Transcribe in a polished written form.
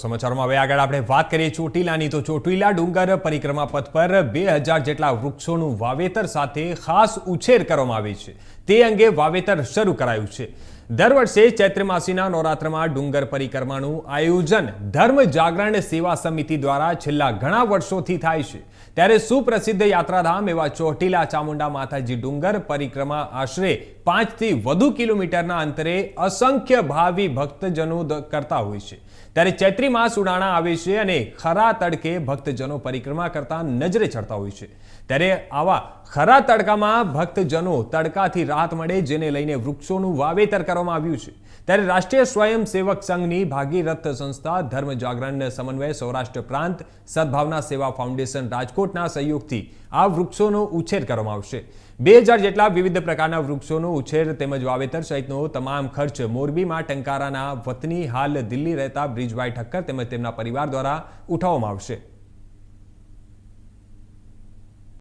સમાચારોમાં હવે આગળ આપણે વાત કરીએ ચોટીલાની તો ચોટીલા ડુંગર પરિક્રમા પથ પર 2000 જેટલા વૃક્ષોનું વાવેતર સાથે ખાસ ઉછેર કરવામાં આવે છે. તે અંગે વાવેતર શરૂ કરાયું છે. દર વર્ષે ચૈત્ર માસીના નવરાત્રમાં ડુંગર પરિક્રમાનું આયોજન ધર્મ જાગરણ સેવા સમિતિ દ્વારા છેલ્લા ઘણા વર્ષોથી થાય છે. ત્યારે સુપ્રસિદ્ધ યાત્રાધામ એવા ચોટીલા ચામુંડા માતાજી ડુંગર પરિક્રમા આશરે 5 થી વધુ કિલોમીટરના અંતરે અસંખ્ય ભાવિ ભક્તજનો કરતા હોય છે. ત્યારે ચૈત્રી માસ ઉડાણા આવે છે અને ખરા તડકે ભક્તજનો પરિક્રમા કરતા નજરે ચડતા હોય છે. ત્યારે આવા ખરા તડકામાં ભક્તજનો તડકાથી રાહત મળે જેને લઈને વૃક્ષોનું વાવેતર કરવામાં આવ્યું છે. ત્યારે રાષ્ટ્રીય સ્વયંસેવક સંઘની ભાગીરથ સંસ્થા ધર્મ જાગરણ સમન્વય સૌરાષ્ટ્ર પ્રાંત સદભાવના સેવા ફાઉન્ડેશન રાજકોટના સહયોગથી આ વૃક્ષોનો ઉછેર કરવામાં આવશે. 2000 જેટલા વિવિધ પ્રકારના વૃક્ષોનો ઉછેર તેમજ વાવેતર સહિતનો તમામ ખર્ચ મોરબીમાં ટંકારાના વતની હાલ દિલ્હી રહેતા બ્રિજભાઈ ઠક્કર તેમજ તેમના પરિવાર દ્વારા ઉઠાવવામાં આવશે.